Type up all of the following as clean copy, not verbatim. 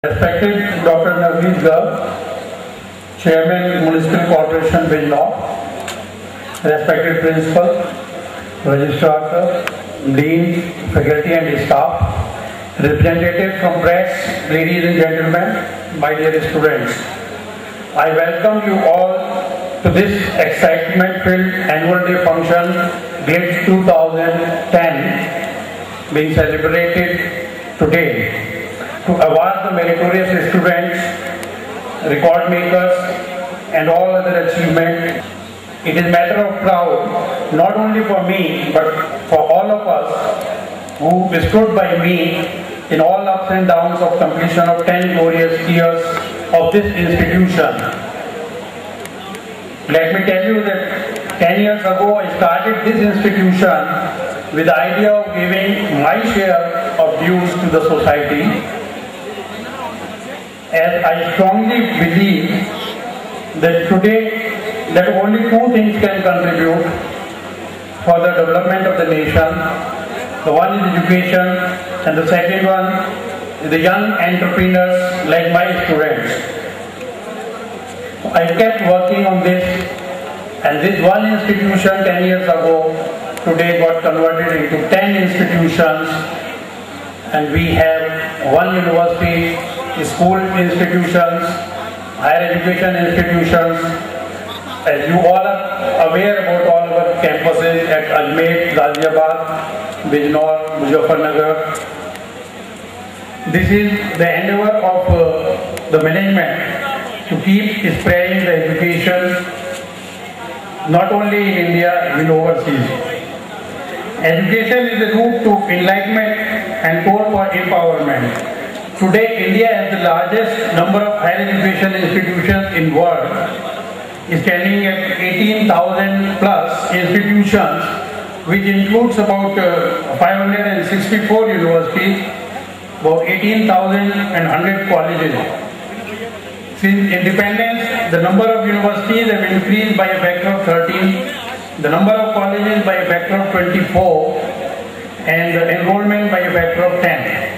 Respected Dr. Navneet Garg, Chairman, Municipal Corporation, Bijnor, respected Principal, Registrar, Dean, Faculty and Staff, representatives from press, ladies and gentlemen, my dear students. I welcome you all to this excitement-filled annual day function, GLITS 2010, being celebrated today, to award the meritorious students, record makers, and all other achievements. It is a matter of pride, not only for me, but for all of us who stood by me in all ups and downs of completion of 10 glorious years of this institution. Let me tell you that 10 years ago I started this institution with the idea of giving my share of dues to the society, as I strongly believe that today that only two things can contribute for the development of the nation. The one is education, and the second one is the young entrepreneurs like my students. I kept working on this, and this one institution 10 years ago today got converted into 10 institutions, and we have one university, school institutions, higher education institutions. As you all are aware about all our campuses at Ajmer, Ghaziabad, Bijnor, Muzaffarnagar. This is the endeavor of the management to keep spreading the education not only in India, even overseas. Education is the route to enlightenment and tool for empowerment. Today, India has the largest number of higher education institutions in the world, standing at 18,000 plus institutions, which includes about 564 universities, about 18,100 colleges. Since independence, the number of universities have increased by a factor of 13, the number of colleges by a factor of 24, and the enrollment by a factor of 10.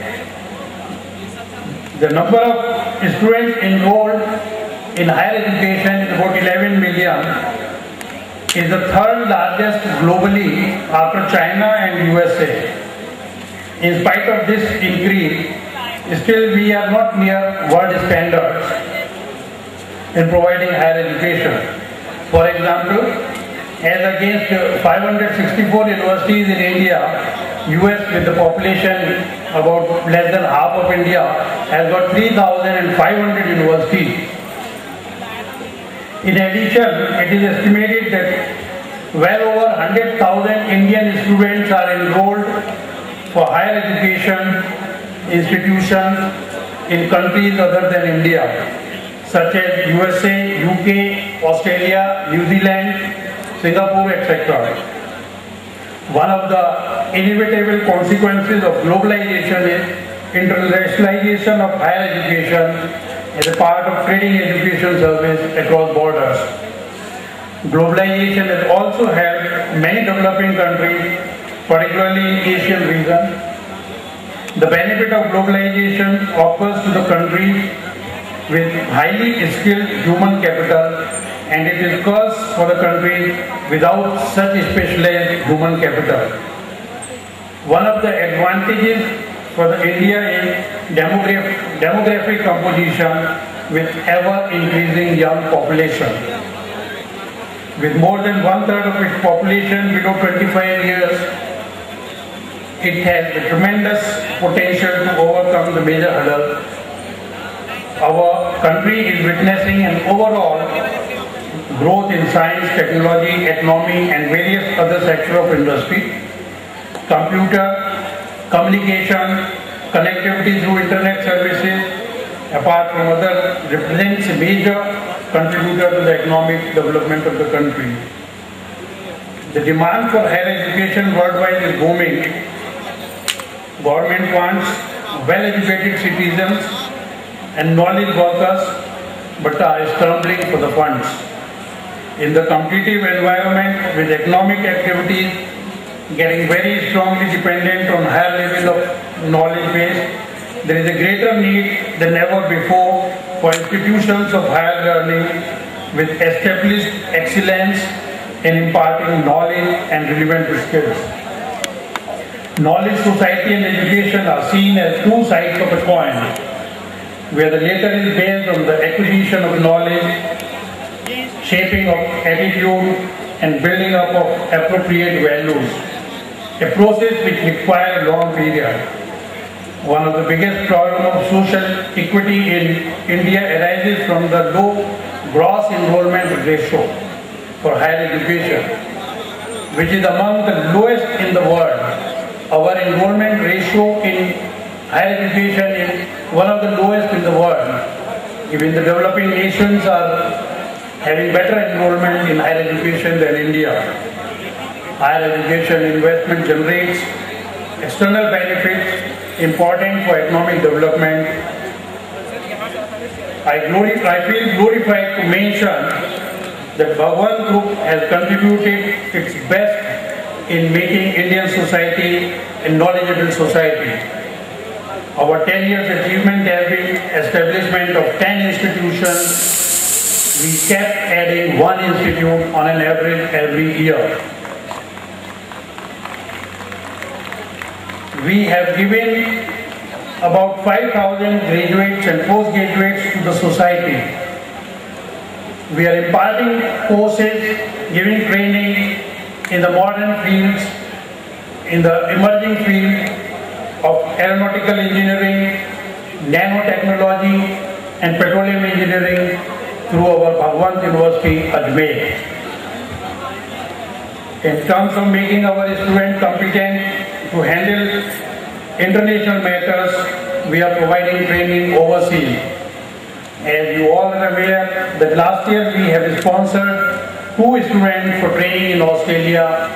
The number of students enrolled in higher education is about 11 million, is the third largest globally after China and USA. In spite of this increase, still we are not near world standards in providing higher education. For example, as against 564 universities in India, US with the population about less than half of India has got 3,500 universities. In addition, it is estimated that well over 100,000 Indian students are enrolled for higher education institutions in countries other than India, such as USA, UK, Australia, New Zealand, Singapore, etc. One of the inevitable consequences of globalization is internationalization of higher education as a part of trading education service across borders. Globalization has also helped many developing countries, particularly in Asian region. The benefit of globalization offers to the countries with highly skilled human capital, and it is curse for the countries without such specialized human capital. One of the advantages for the India is demographic composition with ever increasing young population. With more than one-third of its population below 25 years, it has a tremendous potential to overcome the major hurdle. Our country is witnessing an overall growth in science, technology, economy, and various other sectors of industry. Computer, communication, connectivity through internet services, apart from other, represents a major contributor to the economic development of the country. The demand for higher education worldwide is booming. Government wants well-educated citizens and knowledge workers, but are scrambling for the funds. In the competitive environment with economic activities getting very strongly dependent on higher level of knowledge base, there is a greater need than ever before for institutions of higher learning with established excellence in imparting knowledge and relevant skills. Knowledge society and education are seen as two sides of a coin, where the latter is based on the acquisition of knowledge, shaping of attitude, and building up of appropriate values, a process which requires a long period. One of the biggest problems of social equity in India arises from the low gross enrollment ratio for higher education, which is among the lowest in the world. Our enrollment ratio in higher education is one of the lowest in the world. Even the developing nations are having better enrollment in higher education than India. Higher education investment generates external benefits important for economic development. I feel glorified to mention that Bhagwant Group has contributed its best in making Indian society a knowledgeable society. Our 10 years achievement has been establishment of 10 institutions. We kept adding one institute on an average every year. We have given about 5,000 graduates and postgraduates to the society. We are imparting courses, giving training in the modern fields, in the emerging field of aeronautical engineering, nanotechnology, and petroleum engineering through our Bhagwant University, Ajmer. In terms of making our students competent to handle international matters, we are providing training overseas. As you all are aware, that last year we have sponsored 2 students for training in Australia.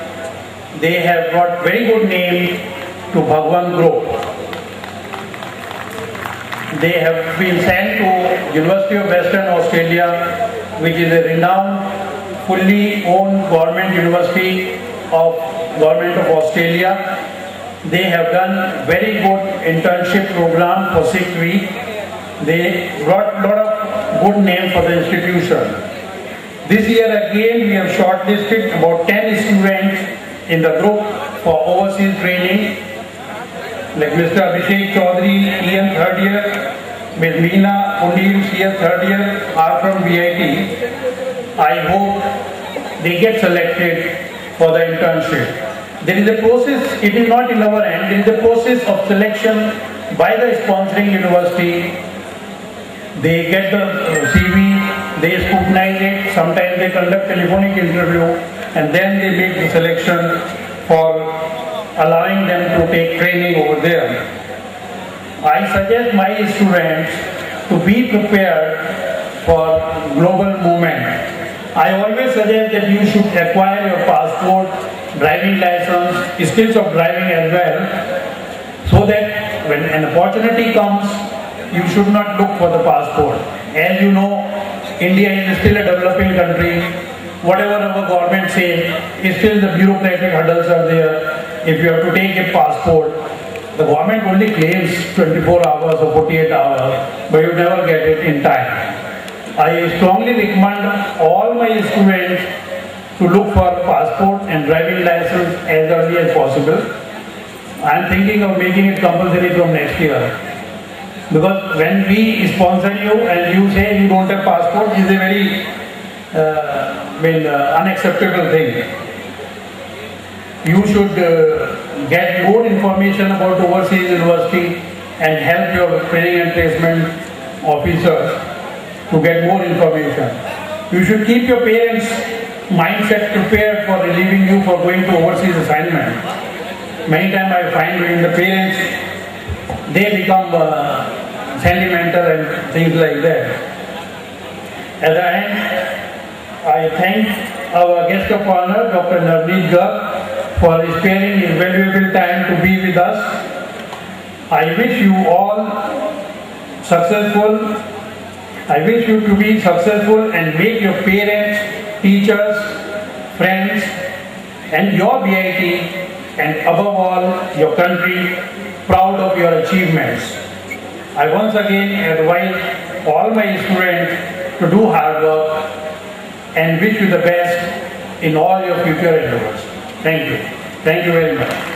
They have got very good name to Bhagwant Group. They have been sent to University of Western Australia, which is a renowned, fully owned government university of Government of Australia. They have done very good internship program for 6 weeks. They got a lot of good name for the institution. This year again we have shortlisted about 10 students in the group for overseas training, like Mr. Abhishek Chaudhary, EM 3rd year, Ms. Meena O'Neill, CS 3rd year, are from VIT. I hope they get selected for the internship. There is a process, it is not in our hand, there is a process of selection by the sponsoring university. They get the CV, they scrutinize it, sometimes they conduct telephonic interview, and then they make the selection for allowing them to take training over there. I suggest my students to be prepared for global movement. I always suggest that you should acquire your passport, driving license, skills of driving as well, so that when an opportunity comes, you should not look for the passport. As you know, India is still a developing country. Whatever our government says, still the bureaucratic hurdles are there. If you have to take a passport, the government only claims 24 hours or 48 hours, but you never get it in time. I strongly recommend all my students to look for passport and driving license as early as possible. I am thinking of making it compulsory from next year. Because when we sponsor you and you say you don't have passport, it is a very unacceptable thing. You should get more information about overseas university and help your training and placement officers to get more information. You should keep your parents' mindset prepared for relieving you for going to overseas assignment. Many times I find when the parents, they become sentimental and things like that. At the end, I thank our guest of honor, Dr. Navneet Garg, for sparing his valuable time to be with us. I wish you all successful. I wish you to be successful and make your parents, teachers, friends, and your BIT, and above all, your country, proud of your achievements. I once again advise all my students to do hard work and wish you the best in all your future endeavors. Thank you. Thank you very much.